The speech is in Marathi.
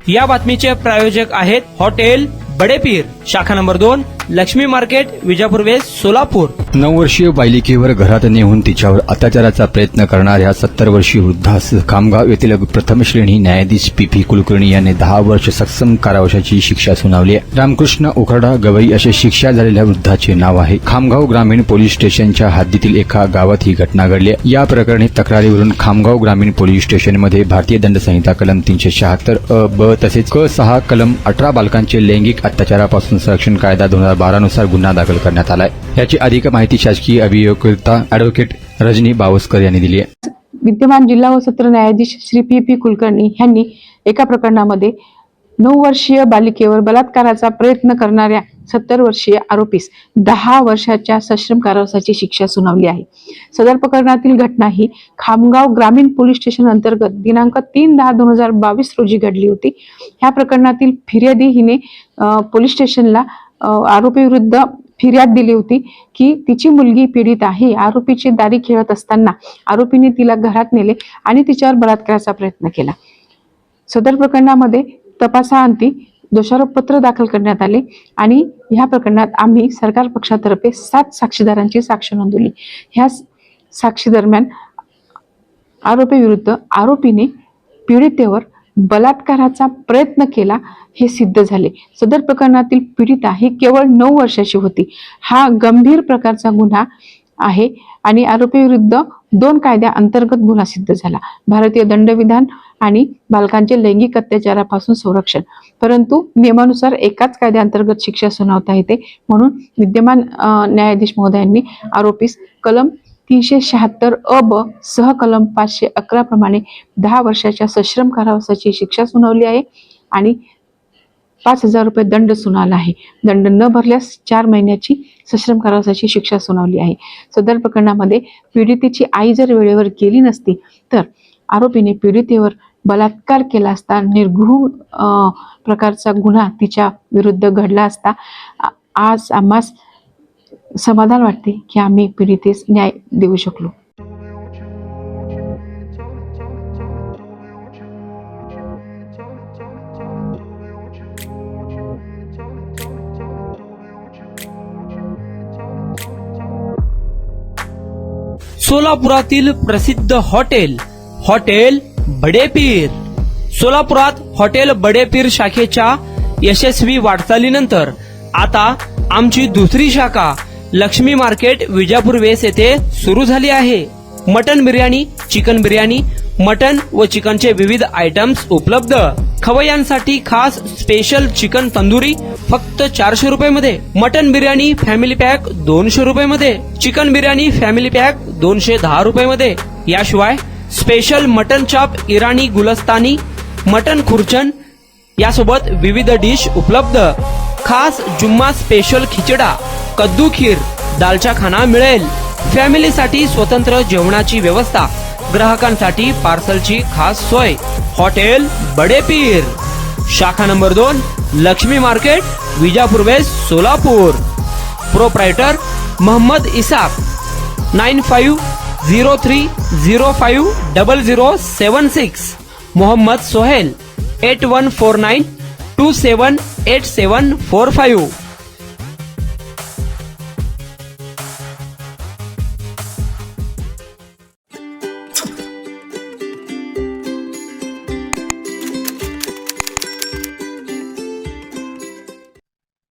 या बातमीचे प्रायोजक आहेत हॉटेल बडेपीर, शाखा number 2, Laxmi market, Vijapur west, Solapur. 9 वर्षीय बालिकेवर घरात नेऊन तिच्यावर अत्याचाराचा प्रयत्न करणाऱ्या 70 वर्षीय वृद्धास खामगाव येथील प्रथम श्रेणी न्यायाधीश पी कुलकर्णी यांनी 10 वर्ष सक्षम कारावासाची शिक्षा सुनावली आहे. रामकृष्ण उखरडा गवई अशी शिक्षा झालेल्या वृद्धाचे नाव आहे. खामगाव ग्रामीण पोलीस स्टेशनच्या हद्दीतील एका गावात ही घटना घडली. या प्रकरणी तक्रारीवरून खामगाव ग्रामीण पोलीस स्टेशनमध्ये भारतीय दंड संहिता कलम 376 अ ब तसेच क 6 कलम 18 बालकांचे लैंगिक अत्याचारापासून संरक्षण कायदा 2012 नुसार गुन्हा दाखल करण्यात आलाय. याची अधिक माहिती शासकीय अभियोक्ता ॲडव्होकेट रजनी बावस्कर यांनी दिली आहे. विद्यमान जिल्हा व सत्र न्यायाधीश श्री पी कुलकर्णी यांनी एका प्रकरणामध्ये 9 वर्षीय बालिकेवर बलात्काराचा प्रयत्न करणाऱ्या 70 वर्षीय आरोपीस 10 वर्षाच्या सश्रम कारावासाची शिक्षा सुनावली आहे. सदर प्रकरणातील घटना ही खामगाव ग्रामीण पोलीस स्टेशन अंतर्गत दिनांक 3/10/2022 रोजी घडली होती. ह्या प्रकरणातील फिर्यादी हिने पोलीस स्टेशनला आरोपी विरुद्ध फिर्याद दिली होती की तिची मुलगी पीडित आहे. आरोपीची दारी खेळत असताना आरोपीने तिला घरात नेले आणि तिच्यावर बलात्काराचा प्रयत्न केला. सदर प्रकरणामध्ये तपासाअंती दोषारोपपत्र दाखल करण्यात आले आणि ह्या प्रकरणात आम्ही सरकार पक्षातर्फे 7 साक्षीदारांची साक्ष नोंदवली. ह्या साक्षी दरम्यान आरोपी विरुद्ध आरोपीने पीडितेवर बलात्काराचा प्रयत्न केला हे सिद्ध झाले. सदर प्रकरणातील पीडिता ही केवळ 9 वर्षाची होती. हा गंभीर प्रकारचा गुन्हा आहे आणि आरोपी विरुद्ध 2 कायद्या अंतर्गत गुन्हा सिद्ध झाला. भारतीय दंडविधान आणि बालकांचे लैंगिक अत्याचारापासून संरक्षण, परंतु नियमानुसार एकाच कायद्याअंतर्गत शिक्षा सुनावता येते. म्हणून विद्यमान न्यायाधीश महोदयांनी आरोपीस कलम 376 अ ब सह कलम 511 प्रमाणे 10 वर्षाच्या सश्रम कारावासाची शिक्षा सुनावली आहे आणि 5,000 रुपये दंड सुनावला आहे. दंड न भरल्यास 4 महिन्याची सश्रम कारावासाची शिक्षा सुनावली आहे. सदर प्रकरणामध्ये पीडितेची आई जर वेळेवर गेली नसती तर आरोपीने पीडितेवर बलात्कार केला असता, निर्घृण प्रकारचा गुन्हा तिच्या विरुद्ध घडला असता. आज आम्हास समाधान वाटते की आम्ही पीडितेस न्याय देऊ शकलो. सोलापुरातील प्रसिद्ध हॉटेल बडेपीर. सोलापुरात हॉटेल बडेपीर शाखेच्या यशस्वी वाटचालीनंतर आता आमची दुसरी शाखा लक्ष्मी मार्केट, विजापूर वेस्ट येथे सुरू झाली आहे. Mutton biryani, chicken biryani, mutton व चिकनचे विविध आयटम्स उपलब्ध. खवय्यांसाठी खास स्पेशल चिकन तंदुरी फक्त 400 रुपये मध्ये. मटन बिर्याणी फॅमिली पॅक 200 रुपये मध्ये. चिकन बिर्याणी फॅमिली पॅक 210 रुपये मध्ये. याशिवाय स्पेशल मटन चाप, इराणी गुलस्तानी, मटन खुर्चन यासोबत विविध डिश उपलब्ध. खास जुम्मा स्पेशल खिचडा, कद्दू खीर, दालचा खाना मिळेल. फॅमिलीसाठी स्वतंत्र जेवणाची व्यवस्था, ग्राहकांसाठी पार्सलची खास सोय. हॉटेल बडेपीर, शाखा number 2, Laxmi market, Vijapur west, Solapur. Proprietor Mohammed Isaq. 9503050076. Mohammed Sohail. 8149278745.